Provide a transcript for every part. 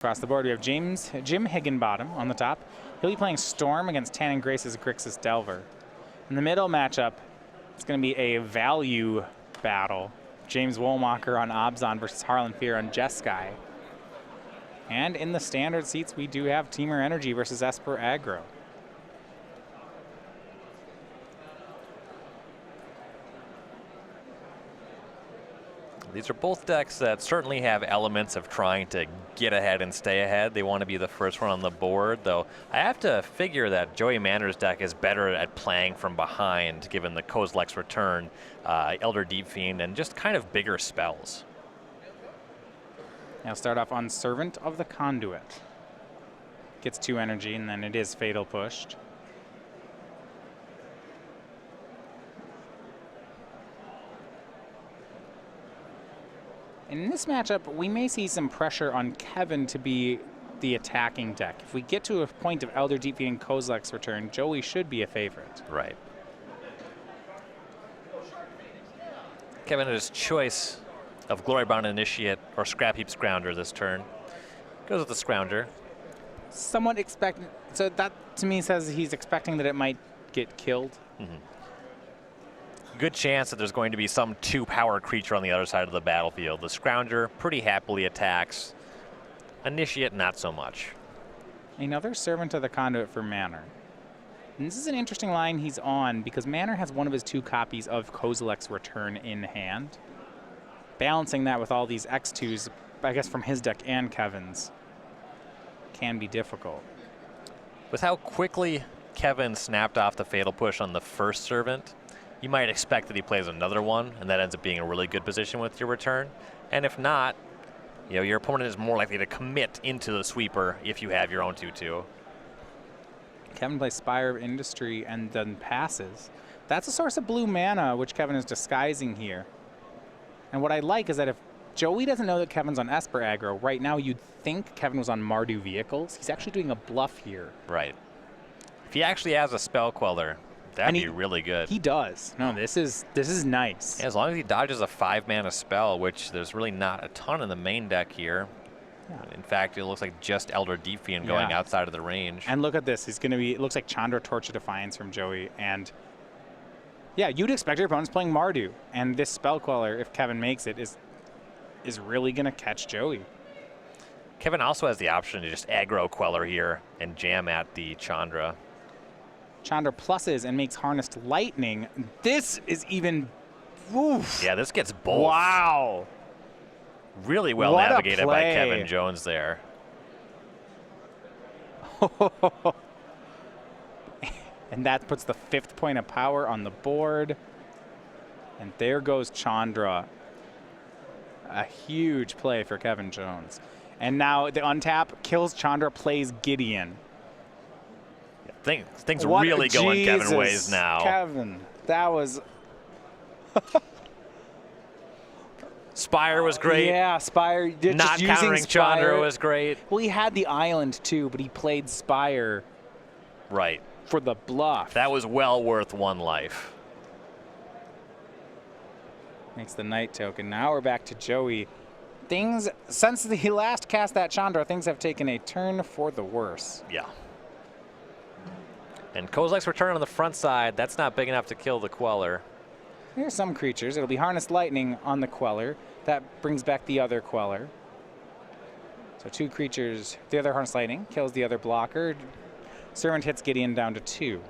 Across the board, we have Jim Higginbottom on the top. He'll be playing Storm against Tannen Grace's Grixis Delver. In the middle matchup, it's going to be a value battle. James Wohlmacher on Abzan versus Harlan Fear on Jeskai. And in the standard seats, we do have Temur Energy versus Esper Aggro. These are both decks that certainly have elements of trying to get ahead and stay ahead. They want to be the first one on the board, though I have to figure that Joey Mander's deck is better at playing from behind, given the Kozilek's Return, Elder Deep Fiend, and just kind of bigger spells. I'll start off on Servant of the Conduit. Gets 2 energy, and then it is Fatal Pushed. In this matchup, we may see some pressure on Kevin to be the attacking deck. If we get to a point of Elder Deep Fiend and Kozilek's Return, Joey should be a favorite. Right. Kevin had his choice of Glorybound Initiate or Scrap Heap Scrounger this turn. Goes with the Scrounger. Somewhat expected. So that to me says he's expecting that it might get killed. Mm-hmm. Good chance that there's going to be some 2-power creature on the other side of the battlefield. The Scrounger pretty happily attacks. Initiate, not so much. Another Servant of the Conduit for Manor. And this is an interesting line he's on because Manor has one of his 2 copies of Kozilek's Return in hand. Balancing that with all these X2s, I guess from his deck and Kevin's, can be difficult. With how quickly Kevin snapped off the Fatal Push on the first Servant, you might expect that he plays another one, and that ends up being a really good position with your return. And if not, you know, your opponent is more likely to commit into the sweeper if you have your own 2/2. Kevin plays Spire of Industry and then passes. That's a source of blue mana, which Kevin is disguising here. And what I like is that if Joey doesn't know that Kevin's on Esper aggro, right now you'd think Kevin was on Mardu Vehicles. He's actually doing a bluff here. Right. If he actually has a Spell Queller, that'd be really good. He does. No, this is nice. Yeah, as long as he dodges a 5-mana spell, which there's really not a ton in the main deck here. Yeah. In fact, it looks like just Elder Deep Fiend going outside of the range. And look at this. He's going to be, it looks like Chandra Torch of Defiance from Joey. And yeah, you'd expect your opponent's playing Mardu. And this Spell Queller, if Kevin makes it, is really going to catch Joey. Kevin also has the option to just aggro Queller here and jam at the Chandra. Chandra pluses and makes Harnessed Lightning. This is even, oof. Yeah, this gets both. Wow. Really well navigated by Kevin Jones there. And that puts the 5th point of power on the board. And there goes Chandra. A huge play for Kevin Jones. And now the untap kills Chandra, plays Gideon. Things really going Kevin ways now. Kevin, that was... Spire was great. Yeah, Spire. Not countering Chandra was great. Well, he had the island too, but he played Spire. Right. For the bluff. That was well worth 1 life. Makes the Knight token. Now we're back to Joey. Things, since he last cast that Chandra, things have taken a turn for the worse. Yeah. And Kozilek's Return on the front side, that's not big enough to kill the Queller. Here's some creatures. It'll be Harnessed Lightning on the Queller. That brings back the other Queller. So 2 creatures. The other Harnessed Lightning kills the other blocker. Servant hits Gideon down to 2.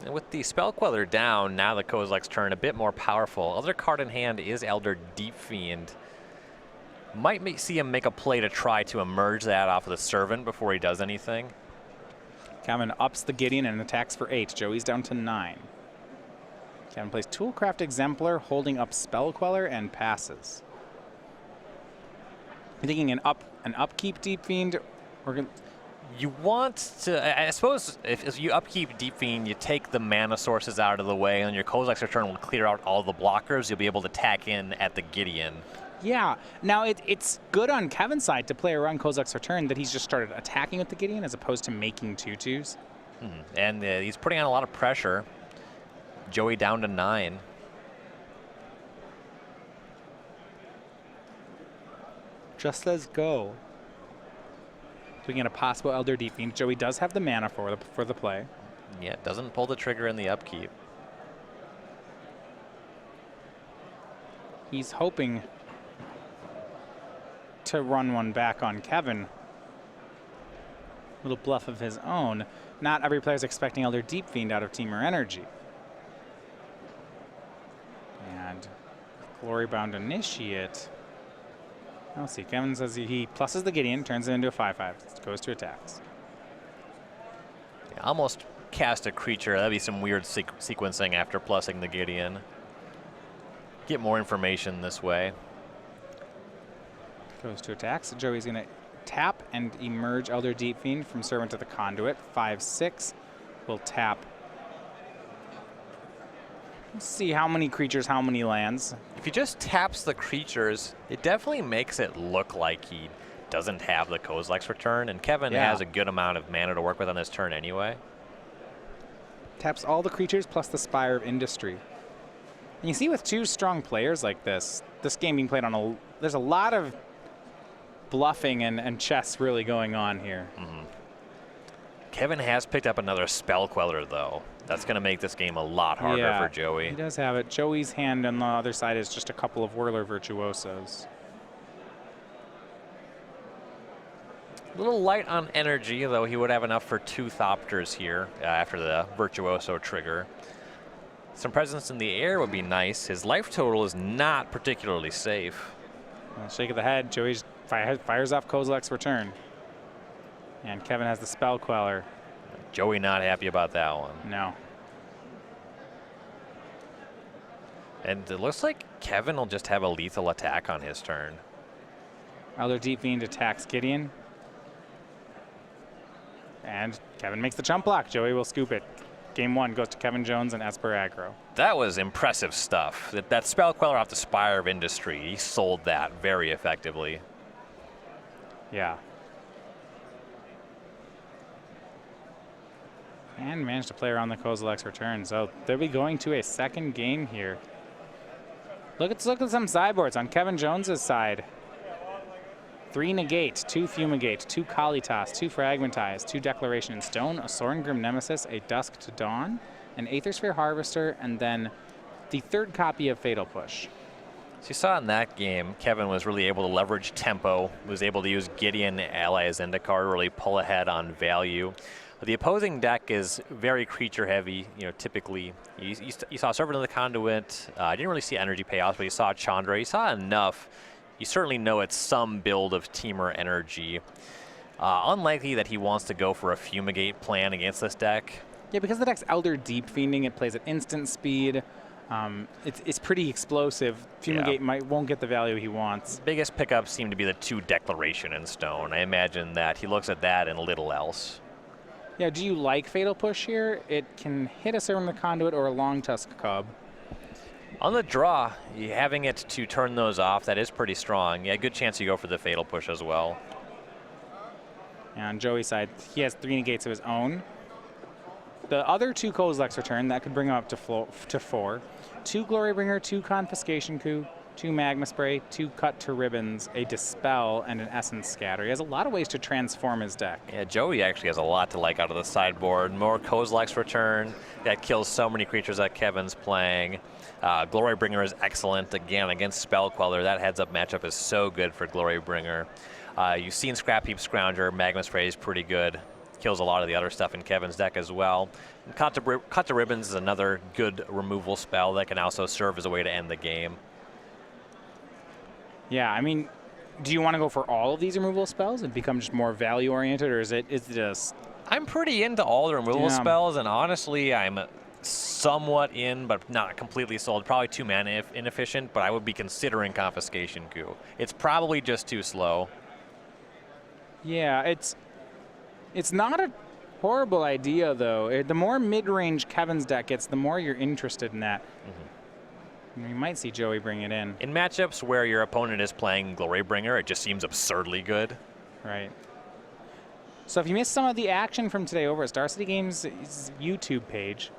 And with the Spell Queller down, now the Kozilek's turn a bit more powerful. Other card in hand is Elder Deep Fiend. Might see him make a play to try to emerge that off of the Servant before he does anything. Kevin ups the Gideon and attacks for 8. Joey's down to 9. Kevin plays Toolcraft Exemplar, holding up Spell Queller, and passes. You're thinking an upkeep Deep Fiend? You want to, I suppose, if you upkeep Deep Fiend, you take the mana sources out of the way, and your Kozilek's Return will clear out all the blockers. You'll be able to tack in at the Gideon. Yeah. Now, it's good on Kevin's side to play around Kozilek's Return that he's just started attacking with the Gideon as opposed to making 2/2s. And he's putting on a lot of pressure. Joey down to 9. just says go. Looking at a possible Elder Deep Fiend. Joey does have the mana for the play. Yeah, doesn't pull the trigger in the upkeep. He's hoping to run one back on Kevin. Little bluff of his own. Not every player is expecting Elder Deep Fiend out of Temur Energy. And Glory-bound Initiate. Let's see. Kevin says he pluses the Gideon, turns it into a 5/5. Goes to attacks. Yeah, almost cast a creature. That'd be some weird sequencing after plussing the Gideon. Get more information this way. Goes to attacks. So Joey's going to tap and emerge Elder Deep Fiend from Servant to the Conduit. 5/6. We'll tap. Let's see how many creatures, how many lands. If he just taps the creatures, it definitely makes it look like he doesn't have the Kozilek's Return, and Kevin has a good amount of mana to work with on this turn anyway. Taps all the creatures plus the Spire of Industry. And you see with two strong players like this game being played on there's a lot of bluffing and chess really going on here. Kevin has picked up another Spell Queller, though. That's going to make this game a lot harder for Joey. He does have it. Joey's hand on the other side is just a couple of Whirler Virtuosos. A little light on energy, though he would have enough for 2 Thopters here after the Virtuoso trigger. Some presence in the air would be nice. His life total is not particularly safe. Shake of the head. Joey fires off Kozilek's Return. And Kevin has the Spell Queller. Joey not happy about that one. No. And it looks like Kevin will just have a lethal attack on his turn. Elder Deep Fiend attacks Gideon. And Kevin makes the jump block. Joey will scoop it. Game 1 goes to Kevin Jones and Esper aggro. That was impressive stuff. That Spell Queller off the Spire of Industry, he sold that very effectively. Yeah. And managed to play around the Kozilek's Return. So they'll be going to a second game here. Look at some sideboards on Kevin Jones's side. 3 Negate, 2 Fumigate, 2 Kalitas, 2 Fragmentize, 2 Declaration in Stone, a Sorengrim Nemesis, a Dusk to Dawn, an Aethersphere Harvester, and then the 3rd copy of Fatal Push. So you saw in that game, Kevin was really able to leverage tempo, was able to use Gideon, Ally Zendikar, really pull ahead on value. The opposing deck is very creature heavy, typically. You saw Servant of the Conduit. I didn't really see energy payoffs, but you saw Chandra. You saw enough. You certainly know it's some build of Temur Energy. Unlikely that he wants to go for a Fumigate plan against this deck. Yeah, because the deck's Elder Deep Fiending, it plays at instant speed. It's pretty explosive. Fumigate won't get the value he wants. Biggest pickups seem to be the 2 Declaration in Stone. I imagine that he looks at that and little else. Yeah, do you like Fatal Push here? It can hit a Servant of the Conduit or a Long Tusk Cub. On the draw, having it to turn those off, that is pretty strong. Yeah, good chance you go for the Fatal Push as well. And on Joey's side, he has 3 negates of his own. The other 2 Kozilek's Return, that could bring him up to 4. 2 Glorybringer, 2 Confiscation Coup, 2 Magma Spray, 2 Cut to Ribbons, a Dispel, and an Essence Scatter. He has a lot of ways to transform his deck. Yeah, Joey actually has a lot to like out of the sideboard. More Kozilek's Return. That kills so many creatures that Kevin's playing. Glorybringer is excellent. Again, against Spell Queller, that heads-up matchup is so good for Glorybringer. You've seen Scrap Heap Scrounger. Magma Spray is pretty good. Kills a lot of the other stuff in Kevin's deck as well. And Cut to Ribbons is another good removal spell that can also serve as a way to end the game. Yeah, I mean, do you want to go for all of these removal spells and become just more value-oriented, or is it just... I'm pretty into all the removal spells, and honestly, I'm somewhat in, but not completely sold. Probably 2 mana inefficient, but I would be considering Confiscation Coup. It's probably just too slow. Yeah, it's not a horrible idea, though. The more mid-range Kevin's deck gets, the more you're interested in that. We might see Joey bring it in. In matchups where your opponent is playing Glorybringer, it just seems absurdly good. Right. So if you missed some of the action from today over at Star City Games' YouTube page,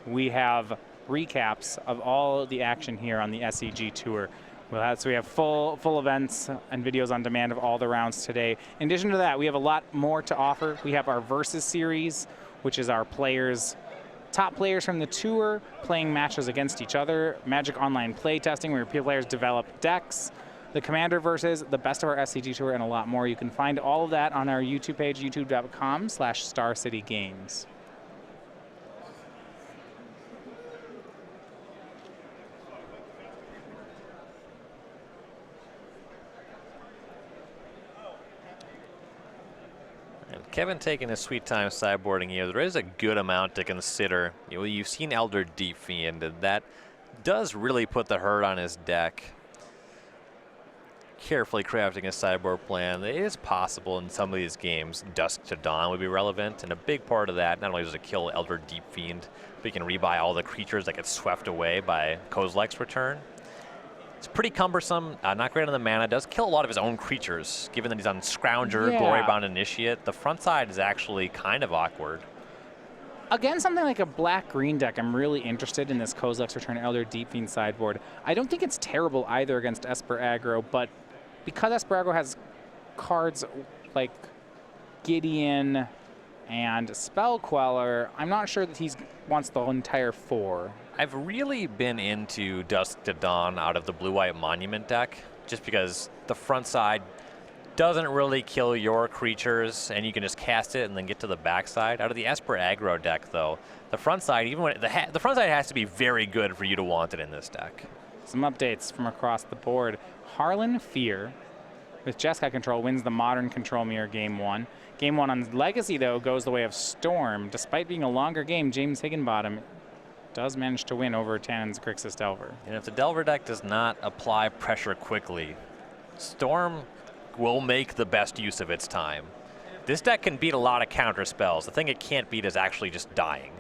we have recaps of all the action here on the SCG Tour. So we have full events and videos on demand of all the rounds today. In addition to that, we have a lot more to offer. We have our Versus series, which is our top players from the tour playing matches against each other. Magic Online play testing, where players develop decks. The Commander Versus, the best of our SCG tour, and a lot more. You can find all of that on our YouTube page, youtube.com/StarCityGames. Kevin taking his sweet time sideboarding here. There is a good amount to consider. You've seen Elder Deep Fiend, and that does really put the hurt on his deck. Carefully crafting a sideboard plan. It is possible in some of these games Dusk to Dawn would be relevant, and a big part of that, not only does it kill Elder Deep Fiend, but you can rebuy all the creatures that get swept away by Kozilek's return. It's pretty cumbersome, not great on the mana. Does kill a lot of his own creatures, given that he's on Scrounger, Glorybound Initiate. The front side is actually kind of awkward. Again, something like a black-green deck, I'm really interested in this Kozilek's Return Elder Deep Fiend sideboard. I don't think it's terrible either against Esper aggro, but because Esper aggro has cards like Gideon and Spell Queller, I'm not sure that he wants the entire 4. I've really been into Dusk to Dawn out of the blue-white Monument deck, just because the front side doesn't really kill your creatures, and you can just cast it and then get to the backside. Out of the Esper aggro deck, though, the front side, even when the front side has to be very good for you to want it in this deck. Some updates from across the board. Harlan Fear, with Jeskai control, wins the Modern Control Mirror Game 1. Game 1 on Legacy, though, goes the way of Storm. Despite being a longer game, James Higginbottom does manage to win over Tannen's Grixis Delver. And if the Delver deck does not apply pressure quickly, Storm will make the best use of its time. This deck can beat a lot of counter spells. The thing it can't beat is actually just dying.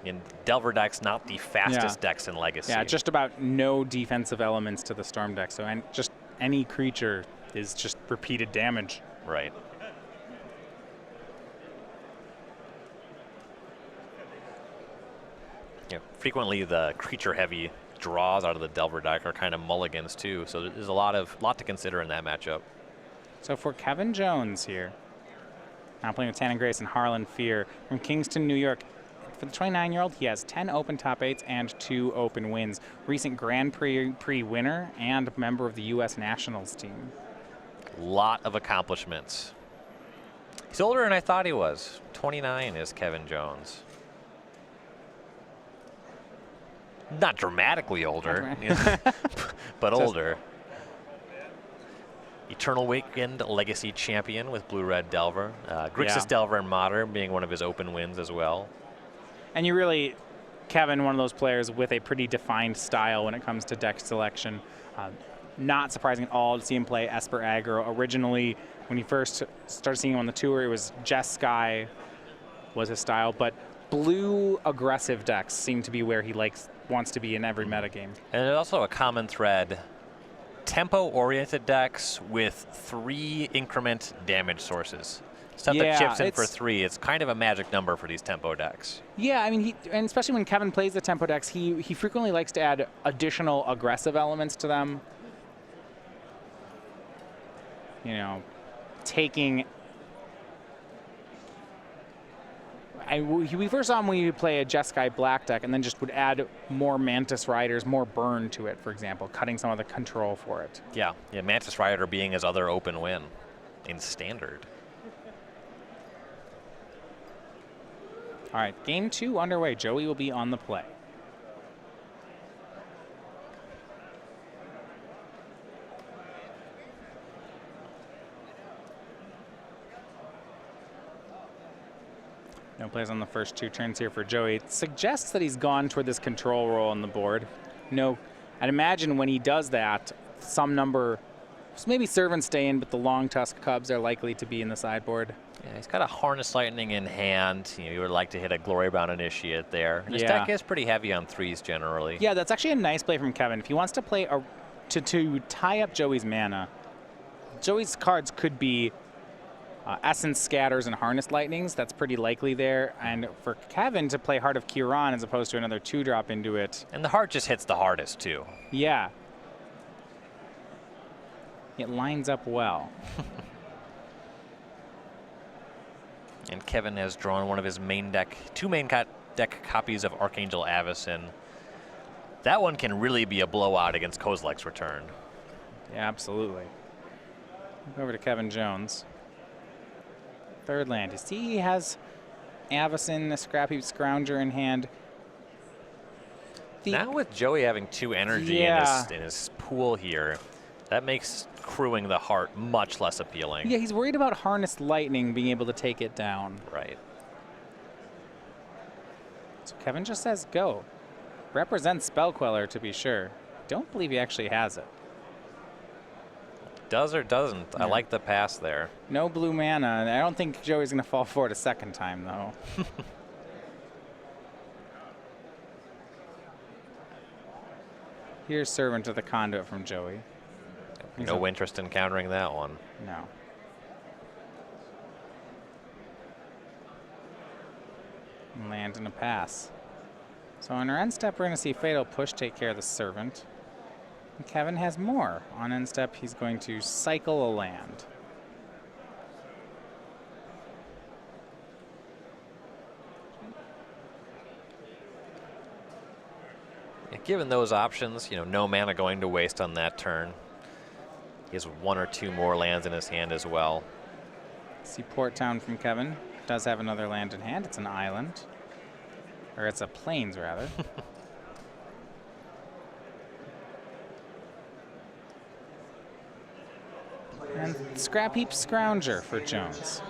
And Delver deck's not the fastest decks in Legacy. Yeah, just about no defensive elements to the Storm deck. So just any creature is just repeated damage. Right. Yeah, frequently the creature-heavy draws out of the Delver deck are kind of mulligans too. So there's a lot to consider in that matchup. So for Kevin Jones here, now playing with Tannen Grace and Harlan Fear from Kingston, New York. For the 29-year-old, he has 10 open top 8s and 2 open wins. Recent Grand Prix winner and member of the U.S. Nationals team. A lot of accomplishments. He's older than I thought he was. 29 is Kevin Jones. Not dramatically older, but older. Eternal Weekend Legacy champion with Blue-Red Delver. Grixis Delver in Modern being one of his open wins as well. And you really, Kevin, one of those players with a pretty defined style when it comes to deck selection. Not surprising at all to see him play Esper aggro. Originally, when you first started seeing him on the tour, it was Jeskai was his style, but blue aggressive decks seem to be where he wants to be in every metagame. And there's also a common thread. Tempo-oriented decks with 3 increment damage sources. Stuff that chips in for 3. It's kind of a magic number for these tempo decks. Yeah, I mean, and especially when Kevin plays the tempo decks, he frequently likes to add additional aggressive elements to them. You know, taking. We first saw him when he would play a Jeskai black deck and then just would add more Mantis Riders, more burn to it, for example, cutting some of the control for it. Yeah, Mantis Rider being his other open win in Standard. All right, game 2 underway. Joey will be on the play. No plays on the first 2 turns here for Joey. It suggests that he's gone toward this control role on the board. No, I'd imagine when he does that, some number, maybe Servants stay in, but the Long Tusk Cubs are likely to be in the sideboard. Yeah, he's got a Harness Lightning in hand. You would like to hit a Glorybound Initiate there. And his deck is pretty heavy on 3s generally. Yeah, that's actually a nice play from Kevin. If he wants to play to tie up Joey's mana, Joey's cards could be Essence Scatters and Harness Lightnings. That's pretty likely there. And for Kevin to play Heart of Kiran as opposed to another 2-drop into it. And the heart just hits the hardest, too. Yeah. It lines up well. And Kevin has drawn one of his main deck, 2 main deck copies of Archangel Avacyn. That one can really be a blowout against Kozilek's Return. Yeah, absolutely. Over to Kevin Jones. Third land. You see he has Avacyn, a Scrappy Scrounger in hand. Now with Joey having 2 energy in his pool here, that makes crewing the heart much less appealing. Yeah, he's worried about Harnessed Lightning being able to take it down. Right. So Kevin just says go. Represents Spell Queller to be sure. Don't believe he actually has it. Does or doesn't. Yeah. I like the pass there. No blue mana. I don't think Joey's going to fall for it a second time, though. Here's Servant of the Conduit from Joey. No interest in countering that one. No. Land and a pass. So on our end step, we're going to see Fatal Push take care of the Servant. And Kevin has more. On end step, he's going to cycle a land. Yeah, given those options, you know, no mana going to waste on that turn. He has 1 or 2 more lands in his hand as well. See Port Town from Kevin. Does have another land in hand. It's an island. Or it's a plains, rather. And Scrap Heap Scrounger for Jones.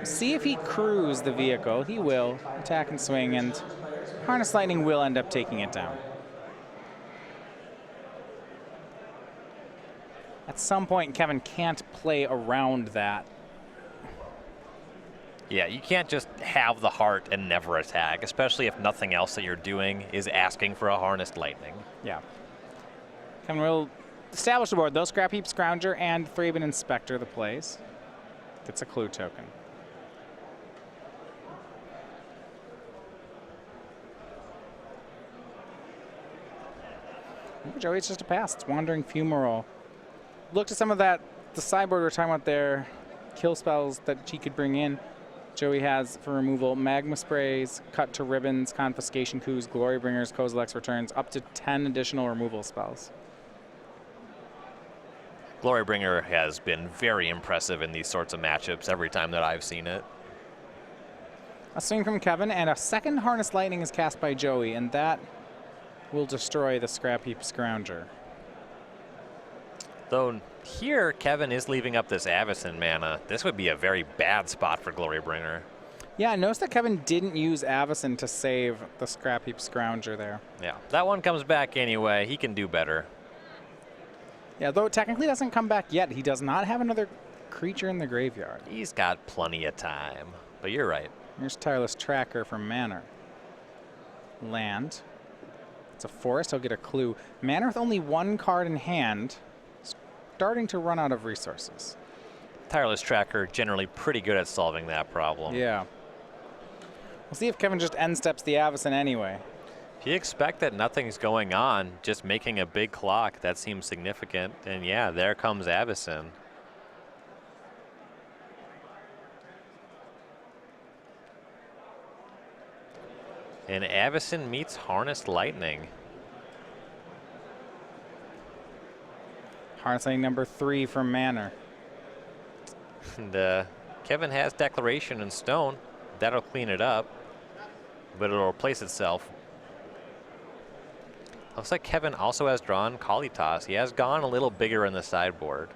See if he crews the vehicle. He will. Attack and swing, and Harness Lightning will end up taking it down. At some point, Kevin can't play around that. Yeah, you can't just have the heart and never attack, especially if nothing else that you're doing is asking for a Harnessed Lightning. Yeah. Kevin will establish the board, though. Scrap Heap Scrounger and Thraben Inspector the plays. Gets a clue token. Joey, it's just a pass. It's Wandering Fumarole. Looked at some of that, the sideboard we were talking about there, kill spells that he could bring in. Joey has for removal Magma Sprays, Cut to Ribbons, Confiscation Coups, Glory Bringers, Kozilek's Returns, up to 10 additional removal spells. Glorybringer has been very impressive in these sorts of matchups every time that I've seen it. A swing from Kevin, and a second Harness Lightning is cast by Joey, and that will destroy the Scrap Heap Scrounger. Though here, Kevin is leaving up this Avacyn mana. This would be a very bad spot for Glorybringer. Yeah, notice that Kevin didn't use Avacyn to save the Scrap Heap Scrounger there. Yeah, that one comes back anyway. He can do better. Yeah, though it technically doesn't come back yet. He does not have another creature in the graveyard. He's got plenty of time, but you're right. Here's Tireless Tracker from Manor. Land. It's a forest. He'll get a clue. Manor with only 1 card in hand, starting to run out of resources. Tireless Tracker generally pretty good at solving that problem. Yeah. We'll see if Kevin just end steps the Avacyn anyway. If you expect that nothing's going on, just making a big clock, that seems significant. And yeah, there comes Avacyn. And Avacyn meets Harnessed Lightning. Harness Lightning number 3 from Manor. And Kevin has Declaration in stone. That'll clean it up, but it'll replace itself. Looks like Kevin also has drawn Kalitas. He has gone a little bigger in the sideboard.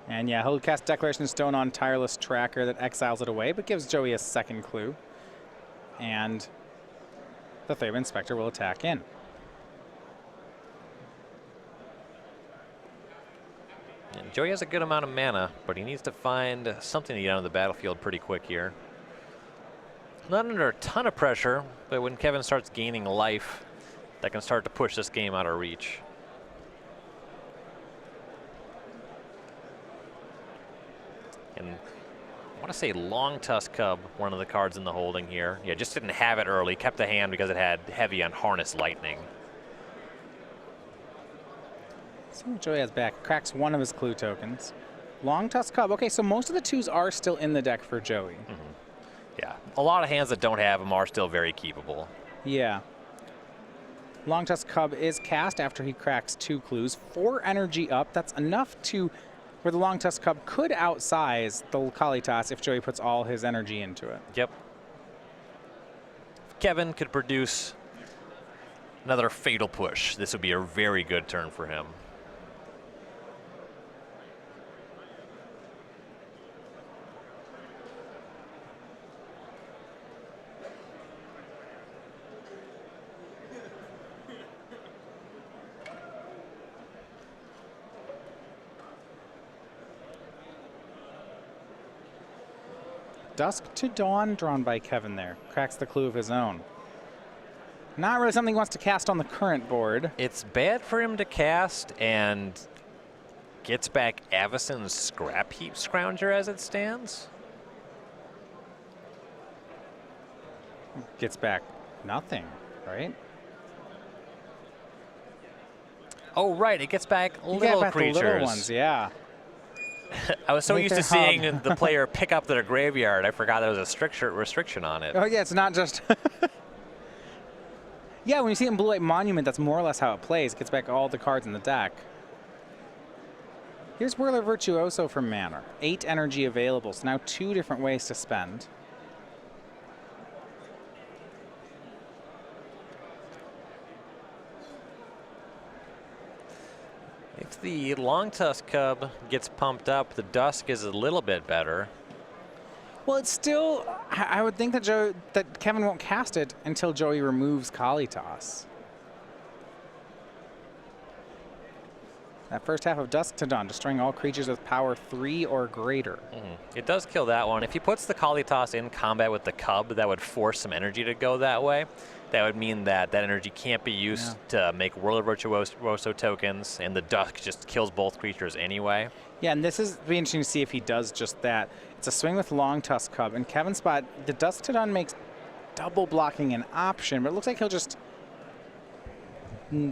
And yeah, he'll cast Declaration of Stone on Tireless Tracker that exiles it away, but gives Joey a second clue. And the Thraben Inspector will attack in. And Joey has a good amount of mana, but he needs to find something to get onto the battlefield pretty quick here. Not under a ton of pressure, but when Kevin starts gaining life, that can start to push this game out of reach. And I want to say Long Tusk Cub, one of the cards in the holding here. Yeah, just didn't have it early. Kept the hand because it had heavy on Harness Lightning. See what Joey has back. Cracks one of his clue tokens. Long Tusk Cub. Okay, so most of the 2s are still in the deck for Joey. Yeah, a lot of hands that don't have them are still very keepable. Yeah. Long Tusk Cub is cast after he cracks 2 clues. 4 energy up. That's enough to where the Long Tusk Cub could outsize the Kalitas if Joey puts all his energy into it. Yep. If Kevin could produce another Fatal Push, this would be a very good turn for him. Dusk to Dawn drawn by Kevin there. Cracks the clue of his own. Not really something he wants to cast on the current board. It's bad for him to cast and gets back Avacyn's Scrap Heap Scrounger as it stands. Gets back nothing, right? Oh, right. It gets back You little get back creatures. the little ones, yeah. I was so Make used to their hub. seeing the player pick up their graveyard, I forgot there was a restriction on it. Oh, yeah, it's not just... Yeah, when you see it in Blue Light Monument, that's more or less how it plays. It gets back all the cards in the deck. Here's Whirler Virtuoso from Manor. 8 energy available, so now 2 different ways to spend. If the Long Tusk Cub gets pumped up, the Dusk is a little bit better. Well, it's still... I would think that Kevin won't cast it until Joey removes Kalitas. That first half of Dusk to Dawn, destroying all creatures with power 3 or greater. It does kill that one. If he puts the Kalitas in combat with the Cub, that would force some energy to go that way. That would mean that that energy can't be used to make Whirler Virtuoso tokens, and the Dusk just kills both creatures anyway. Yeah, and this is be interesting to see if he does just that. It's a swing with Long Tusk Cub. In Kevin's spot, the Dusk to Dawn makes double blocking an option, but it looks like he'll just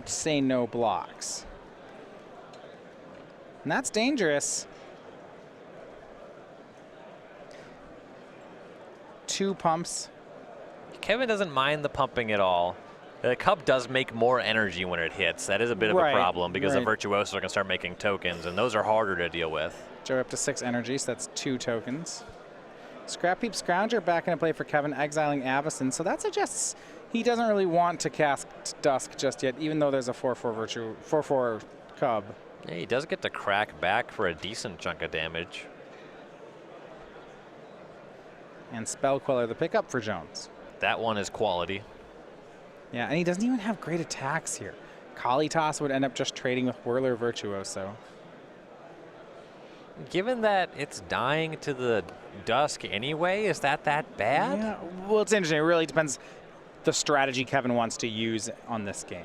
say no blocks. And that's dangerous. 2 pumps. Kevin doesn't mind the pumping at all. The Cub does make more energy when it hits. That is a bit of a problem because the Virtuosos are going to start making tokens, and those are harder to deal with. Joey up to 6 energy, so that's 2 tokens. Scrap Heap Scrounger back into play for Kevin, exiling Avacyn. So that suggests he doesn't really want to cast Dusk just yet, even though there's a 4/4 Cub. Yeah, he does get to crack back for a decent chunk of damage. And Spell Queller, the pickup for Jones. That one is quality. Yeah, and he doesn't even have great attacks here. Kalitas would end up just trading with Whirler Virtuoso. Given that it's dying to the Dusk anyway, is that bad? Yeah, well, it's interesting. It really depends the strategy Kevin wants to use on this game.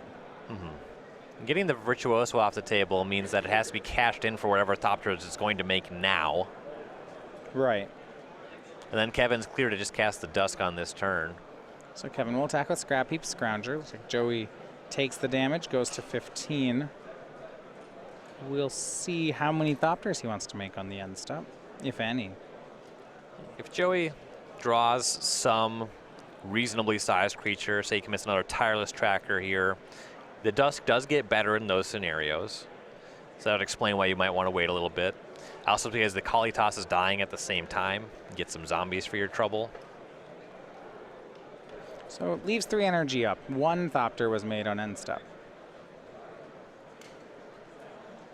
Getting the Virtuoso off the table means that it has to be cashed in for whatever Thopters it's going to make now. Right. And then Kevin's clear to just cast the Dusk on this turn. So Kevin will attack with Scrap Heap Scrounger. Looks like Joey takes the damage, goes to 15. We'll see how many Thopters he wants to make on the end step, if any. If Joey draws some reasonably sized creature, say he commits another Tireless Tracker here, the Dusk does get better in those scenarios. So that would explain why you might want to wait a little bit. Also because the Kalitas is dying at the same time, get some zombies for your trouble. So it leaves 3 energy up. 1 Thopter was made on end step.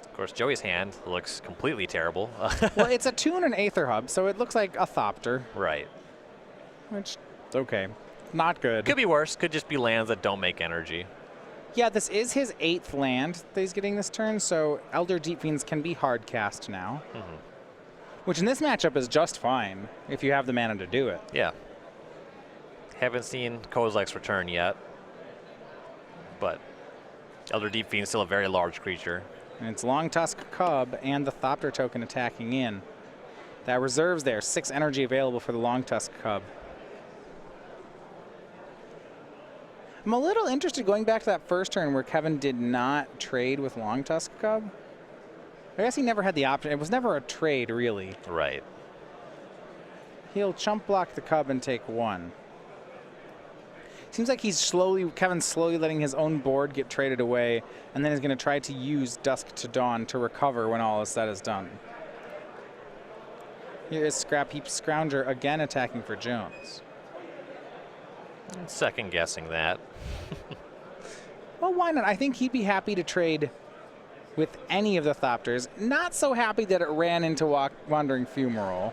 Of course, Joey's hand looks completely terrible. Well, it's a 2 and an Aether Hub, so it looks like a Thopter. Right. Which, okay. Not good. Could be worse. Could just be lands that don't make energy. Yeah, this is his 8th land that he's getting this turn, so Elder Deep Fiends can be hard cast now. Which in this matchup is just fine, if you have the mana to do it. Yeah. Haven't seen Kozilek's return yet, but Elder Deep Fiend is still a very large creature. And it's Long Tusk Cub and the Thopter token attacking in. That reserves there. 6 energy available for the Long Tusk Cub. I'm a little interested going back to that first turn where Kevin did not trade with Long Tusk Cub. I guess he never had the option. It was never a trade, really. Right. He'll chump block the Cub and take 1. Seems like Kevin's slowly letting his own board get traded away, and then he's going to try to use Dusk to Dawn to recover when all is said is done. Here is Scrap Heap Scrounger again attacking for Jones. Second guessing that. Well, why not? I think he'd be happy to trade with any of the Thopters. Not so happy that it ran into Wandering Fumarole.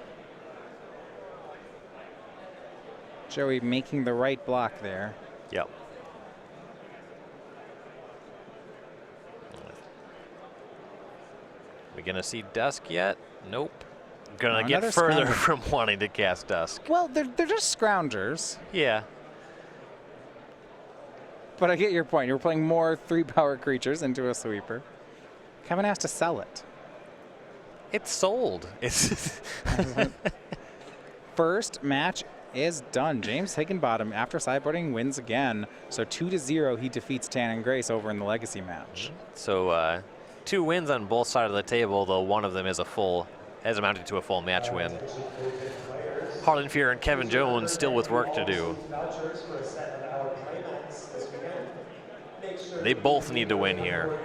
Joey making the right block there. Yep. We gonna see Dusk yet? Nope. Gonna get further from wanting to cast Dusk. Well, they're just Scroungers. Yeah. But I get your point. You're playing more 3-power creatures into a sweeper. Kevin has to sell it. It's sold. It's First match is done. James Higginbottom, after sideboarding, wins again. So 2-0, he defeats Tan and Grace over in the Legacy match. So 2 wins on both sides of the table, though one of them is has amounted to a full match win. Harlan Fear and Kevin Jones still with work to do. They both need to win here.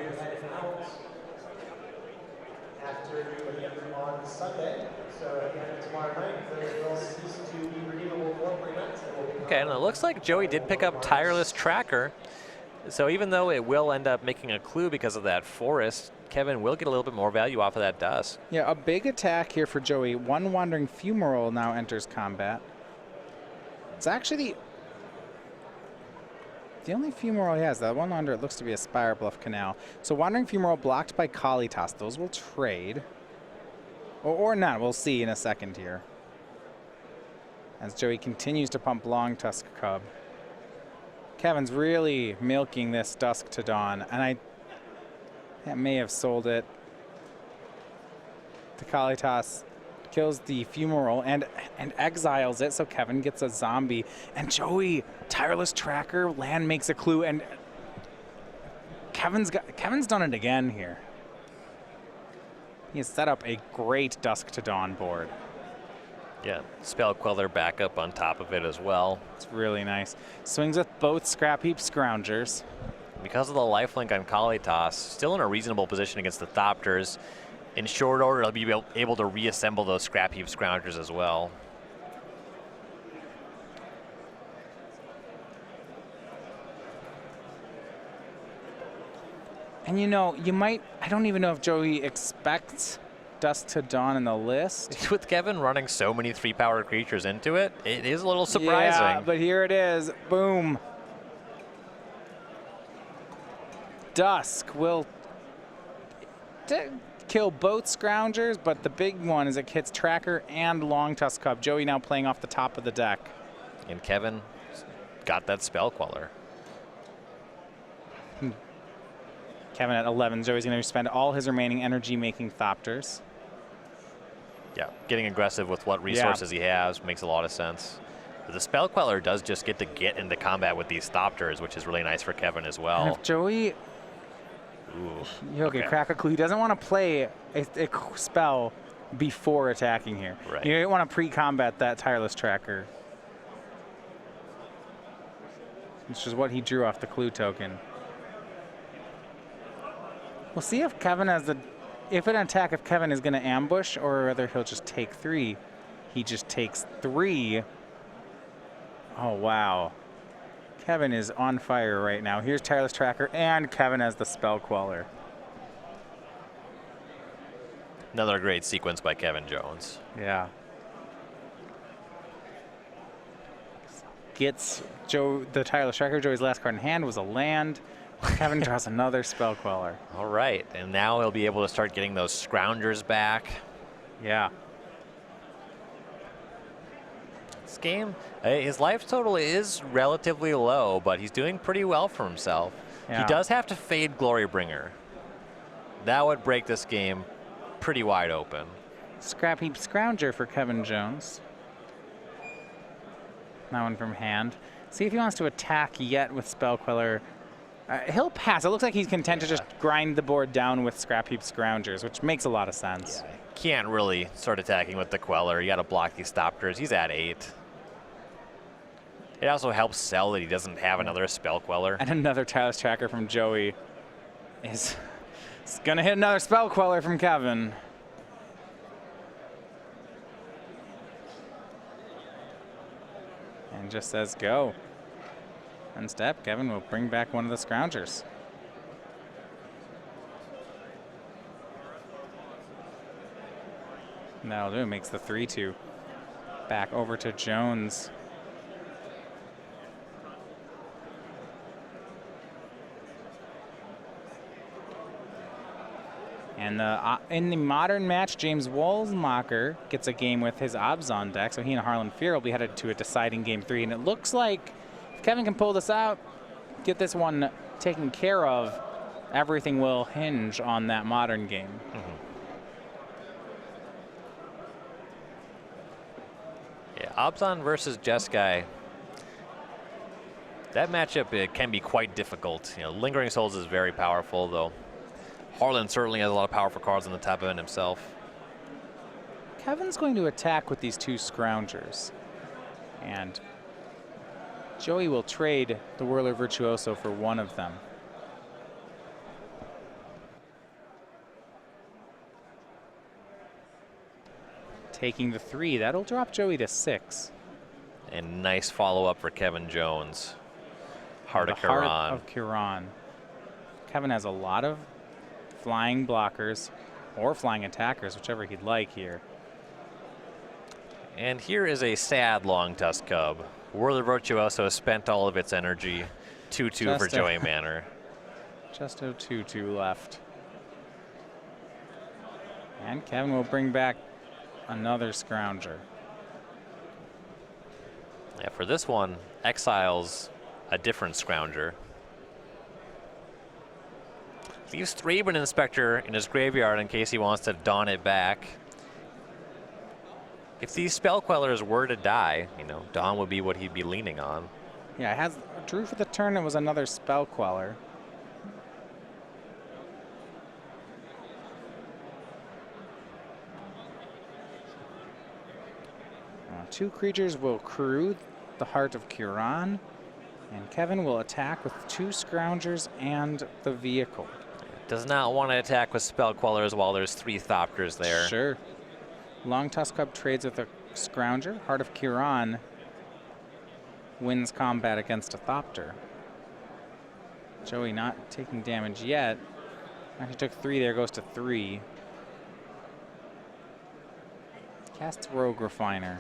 Okay, and it looks like Joey did pick up Tireless Tracker. So even though it will end up making a clue because of that forest, Kevin will get a little bit more value off of that Dusk. Yeah, a big attack here for Joey. 1 Wandering Fumarole now enters combat. It's actually the only Fumarole he has. That one under it looks to be a Spire Bluff Canal. So Wandering Fumarole blocked by Kalitas. Those will trade. Or not. We'll see in a second here. As Joey continues to pump Long Tusk Cub. Kevin's really milking this Dusk to Dawn, and that may have sold it. The Kalitas kills the Fumarole and exiles it, so Kevin gets a zombie. And Joey, Tireless Tracker, land makes a clue, and Kevin's done it again here. He has set up a great Dusk to Dawn board. Yeah, Spell Queller backup on top of it as well. It's really nice. Swings with both Scrap Heap Scroungers. Because of the lifelink on Kalitas, still in a reasonable position against the Thopters. In short order, he'll be able to reassemble those Scrap Heap Scroungers as well. And you know, I don't even know if Joey expects Dusk to Dawn in the list. With Kevin running so many 3-power creatures into it, it is a little surprising. Yeah, but here it is. Boom. Dusk will kill both Scroungers, but the big one is it hits Tracker and Long Tusk Cub. Joey now playing off the top of the deck. And Kevin got that Spell Queller. Kevin at 11. Joey's going to spend all his remaining energy making Thopters. Yeah, getting aggressive with what resources he has makes a lot of sense. But the Spell Queller does just get into combat with these Thopters, which is really nice for Kevin as well. And if Joey... Ooh, okay, crack a clue. He doesn't want to play a spell before attacking here. Right. You don't want to pre-combat that Tireless Tracker. Which is what he drew off the clue token. We'll see if Kevin has if Kevin is going to ambush or whether he'll just take 3. He just takes 3. Oh, wow. Kevin is on fire right now. Here's Tireless Tracker, and Kevin has the Spell Queller. Another great sequence by Kevin Jones. Yeah. Gets the Tireless Tracker. Joey's last card in hand was a land. Kevin draws another Spell Queller. All right, and now he'll be able to start getting those Scroungers back. Yeah. This game, his life total is relatively low, but he's doing pretty well for himself. Yeah. He does have to fade Glorybringer. That would break this game pretty wide open. Scrap Heap Scrounger for Kevin Jones. That one from hand. See if he wants to attack yet with Spell Queller. He'll pass. It looks like he's content to just grind the board down with Scrap Heap Scroungers, which makes a lot of sense. Yeah, can't really start attacking with the Queller. You got to block these Thopters. He's at 8. It also helps sell that he doesn't have another Spell Queller. And another Tireless Tracker from Joey is going to hit another Spell Queller from Kevin. And just says go. One step, Kevin will bring back one of the Scroungers. And that'll do, makes the 3-2. Back over to Jones. And in the modern match, James Wohlmacher gets a game with his Abzan deck, so he and Harlan Fear will be headed to a deciding game 3. And it looks like if Kevin can pull this out, get this one taken care of, everything will hinge on that modern game. Yeah, Abzan versus Jeskai. That matchup, it can be quite difficult. You know, Lingering Souls is very powerful, though. Harlan certainly has a lot of powerful cards on the top end himself. Kevin's going to attack with these 2 Scroungers. And Joey will trade the Whirler Virtuoso for one of them. Taking the 3, that'll drop Joey to 6. And nice follow-up for Kevin Jones. Heart of Kiran. Heart of Kiran. Kevin has a lot of flying blockers or flying attackers, whichever he'd like here. And here is a sad long tusk cub. Whirler Virtuoso spent all of its energy. 2-2 for Joey Manor. Just a 2-2 left. And Kevin will bring back another Scrounger. Yeah, for this one, exiles a different Scrounger. Leaves Thraben Inspector in his graveyard in case he wants to don it back. If these Spell Quellers were to die, you know, Dawn would be what he'd be leaning on. Yeah, it has drew for the turn. It was another Spell Queller. 2 creatures will crew the Heart of Kiran, and Kevin will attack with 2 Scroungers and the vehicle. Does not want to attack with Spell Quellers while there's 3 Thopters there. Sure. Long Tusk Cub trades with a Scrounger. Heart of Kiran wins combat against a Thopter. Joey not taking damage yet. Actually took 3 there, goes to 3. Casts Rogue Refiner.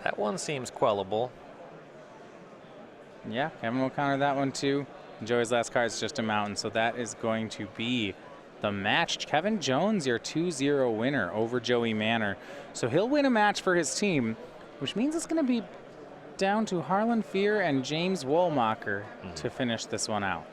That one seems quellable. Yeah, Kevin will counter that one too. Joey's last card is just a mountain, so that is going to be the match. Kevin Jones, your 2-0 winner over Joey Manor. So he'll win a match for his team, which means it's going to be down to Harlan Fear and James Wohlmacher to finish this one out.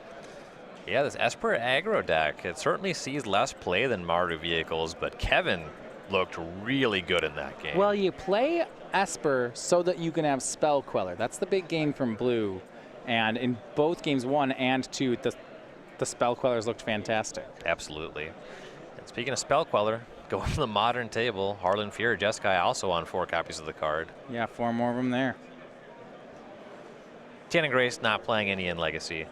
Yeah, this Esper aggro deck, it certainly sees less play than Mardu vehicles, but Kevin looked really good in that game. Well, you play Esper so that you can have Spell Queller. That's the big gain from blue. And in both games 1 and 2, the Spell Quellers looked fantastic. Absolutely. And speaking of Spell Queller, going to the modern table, Harlan Fear, Jeskai also on 4 copies of the card. Yeah, 4 more of them there. Tan and Grace not playing any in Legacy.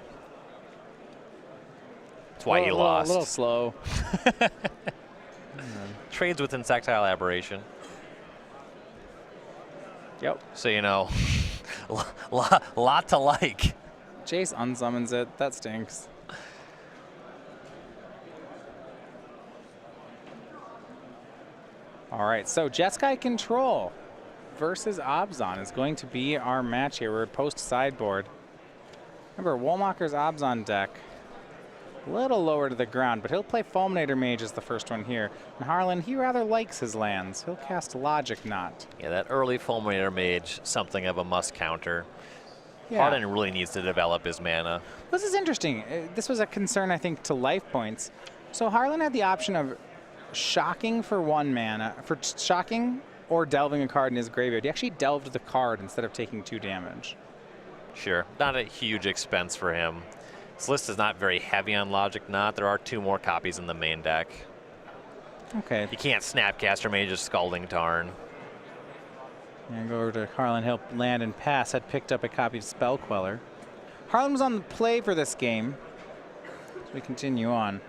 That's why he lost. A little slow. Trades with Insectile Aberration. Yep. So, you know, lot to like. Jace unsummons it. That stinks. All right, so Jeskai Control versus Abzan is going to be our match here. We're post-sideboard. Remember, Wohlmacher's Abzan deck, a little lower to the ground, but he'll play Fulminator Mage as the first one here. And Harlan, he rather likes his lands. He'll cast Logic Knot. Yeah, that early Fulminator Mage, something of a must counter. Yeah. Harlan really needs to develop his mana. This is interesting. This was a concern, I think, to life points. So Harlan had the option of shocking for 1 mana, for shocking or delving a card in his graveyard. He actually delved the card instead of taking 2 damage. Sure, not a huge expense for him. This list is not very heavy on Logic Knot. There are 2 more copies in the main deck. Okay. You can't Snapcaster Mage's Scalding Tarn. And go over to Harlan, he'll land and pass. Had picked up a copy of Spell Queller. Harlan was on the play for this game. So we continue on.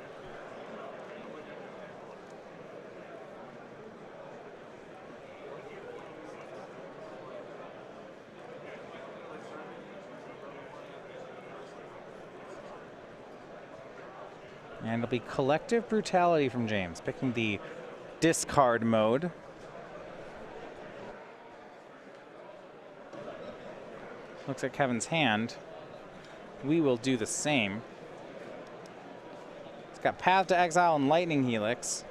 And it'll be Collective Brutality from James, picking the discard mode. Looks at Kevin's hand. We will do the same. It's got Path to Exile and Lightning Helix.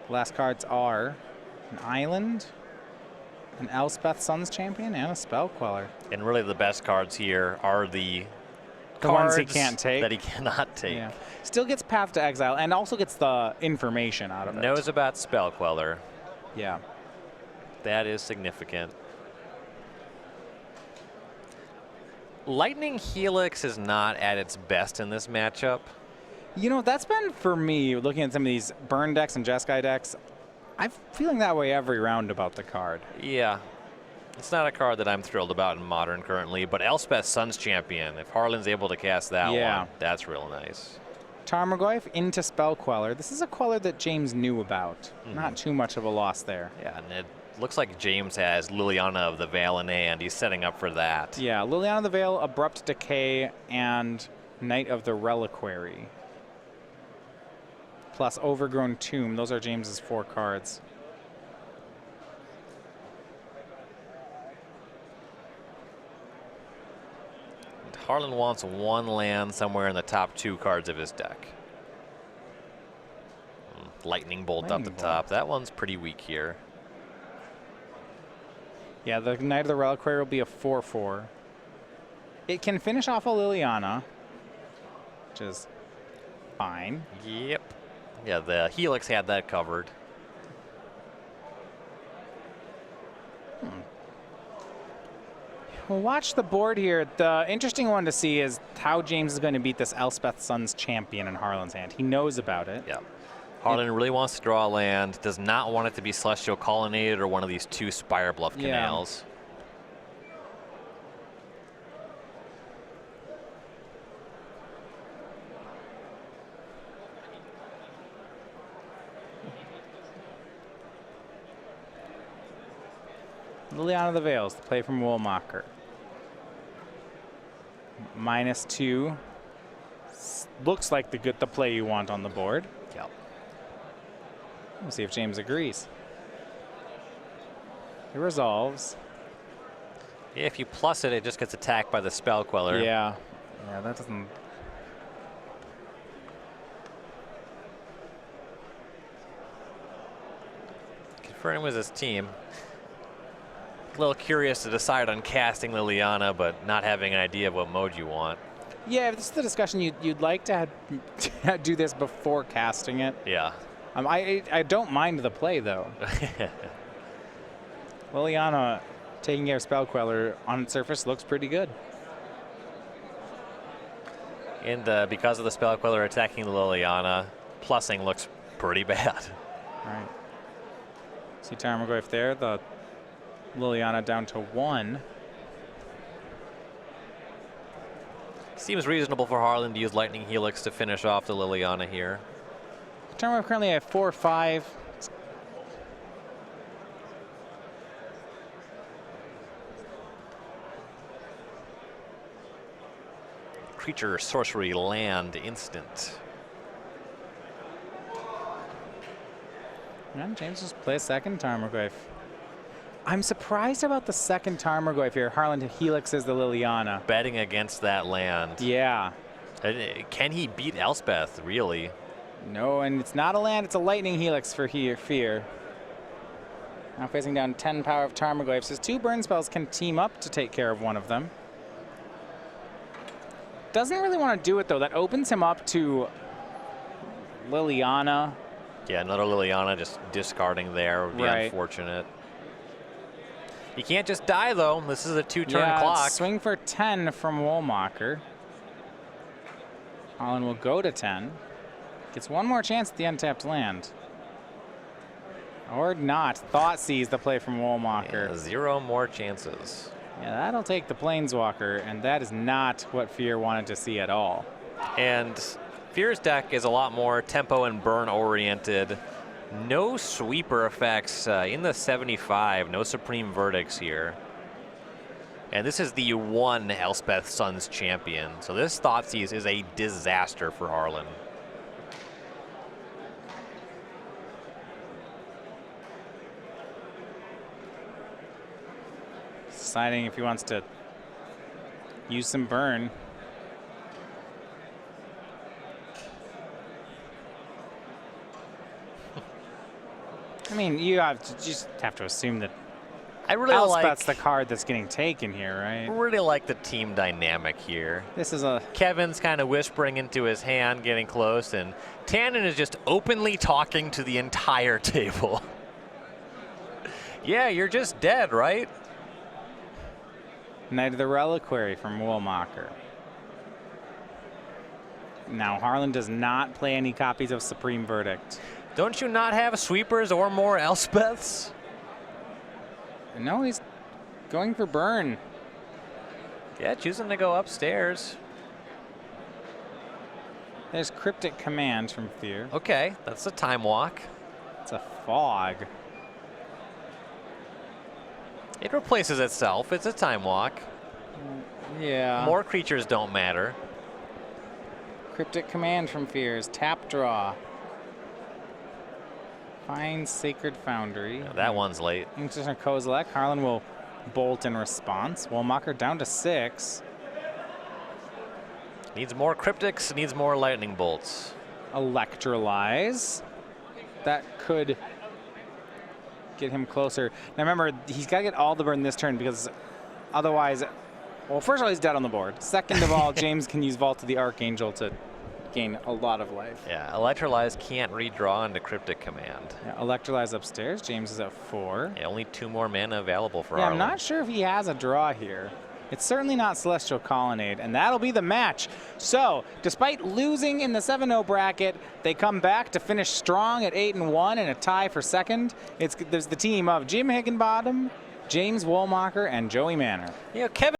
The last cards are an Island, an Elspeth Sun's Champion, and a Spell Queller. And really the best cards here are the ones he cards can't take. that he cannot take. Yeah. Still gets Path to Exile and also gets the information out of it. Knows about Spell Queller. Yeah. That is significant. Lightning Helix is not at its best in this matchup. You know, that's been, for me, looking at some of these burn decks and Jeskai decks, I'm feeling that way every round about the card. Yeah. It's not a card that I'm thrilled about in Modern currently, but Elspeth Sun's Champion, if Harlan's able to cast that one, that's real nice. Tarmogoyf into Spell Queller. This is a Queller that James knew about. Not too much of a loss there. Yeah, and it looks like James has Liliana of the Veil in hand. He's setting up for that. Yeah, Liliana of the Veil, Abrupt Decay, and Knight of the Reliquary. Plus Overgrown Tomb. Those are James's 4 cards. Harlan wants 1 land somewhere in the top 2 cards of his deck. Lightning Bolt up the top. That one's pretty weak here. Yeah, the Knight of the Reliquary will be a 4/4. It can finish off a Liliana, which is fine. Yep. Yeah, the Helix had that covered. Well, watch the board here. The interesting one to see is how James is going to beat this Elspeth Sun's Champion in Harlan's hand. He knows about it. Yeah. Harlan really wants to draw a land, does not want it to be Celestial Colonnade or one of these 2 Spire Bluff Canals. Liliana of the Veils, the play from Wohlmacher. -2. Looks like the play you want on the board. Yep. We'll see if James agrees. It resolves. Yeah, if you plus it, it just gets attacked by the Spell Queller. Yeah. Yeah, that doesn't... Confirming with his team. A little curious to decide on casting Liliana, but not having an idea of what mode you want. Yeah, this is the discussion you'd like to do this before casting it. Yeah. I don't mind the play, though. Liliana taking care of Spell Queller on its surface looks pretty good. And because of the Spell Queller attacking the Liliana, plussing looks pretty bad. All right. See Tarmogoyf there, the Liliana down to 1. Seems reasonable for Harlan to use Lightning Helix to finish off the Liliana here. Tarmogoyf currently at 4/5. Creature, sorcery, land, instant. And James just play a second Tarmogoyf. I'm surprised about the second Tarmogoyf here. Harlan helixes the Liliana. Betting against that land. Yeah. Can he beat Elspeth, really? No, and it's not a land, it's a Lightning Helix for fear. Now facing down 10 power of Tarmogoyfs. His 2 burn spells can team up to take care of one of them. Doesn't really want to do it, though. That opens him up to Liliana. Yeah, another Liliana just discarding there would be unfortunate. You can't just die, though. This is a 2-turn clock. Swing for 10 from Wohlmacher. Harlan will go to 10. Gets one more chance at the untapped land. Or not. Thought sees the play from Wohlmacher. Yeah, 0 more chances. Yeah, that'll take the Planeswalker, and that is not what Fear wanted to see at all. And Fear's deck is a lot more tempo and burn oriented. No sweeper effects in the 75. No Supreme Verdicts here. And this is the one Elspeth Suns champion. So this Thoughtseize is a disaster for Harlan. Deciding if he wants to use some burn. I mean, you just have to assume that I really Elspeth's the card that's getting taken here, right? I really like the team dynamic here. This is a... Kevin's kind of whispering into his hand, getting close, and Tannen is just openly talking to the entire table. Yeah, you're just dead, right? Knight of the Reliquary from Wohlmacher. Now, Harlan does not play any copies of Supreme Verdict. Don't you not have sweepers or more Elspeths? No, he's going for burn. Yeah, choosing to go upstairs. There's Cryptic Command from Fear. Okay, that's a time walk. It's a fog. It replaces itself. It's a time walk. Yeah. More creatures don't matter. Cryptic Command from Fear's tap draw. Find Sacred Foundry. Yeah, that one's late. Interesting Kozilek. Harlan will bolt in response. Wohlmacher down to 6. Needs more cryptics, needs more lightning bolts. Electrolyze. That could get him closer. Now remember, he's got to get all the burn this turn because otherwise, well, first of all, he's dead on the board. Second of all, James can use Vault of the Archangel to gain a lot of life. Yeah, Electrolyze can't redraw into Cryptic Command. Yeah, Electrolyze upstairs. James is at 4. Yeah, only 2 more mana available for Yeah, Harlan. I'm not sure if he has a draw here. It's certainly not Celestial Colonnade, and that'll be the match. So, despite losing in the 7-0 bracket, they come back to finish strong at 8-1 and a tie for second. There's the team of Jim Higginbottom, James Wohlmacher, and Joey Manor. You know, Kevin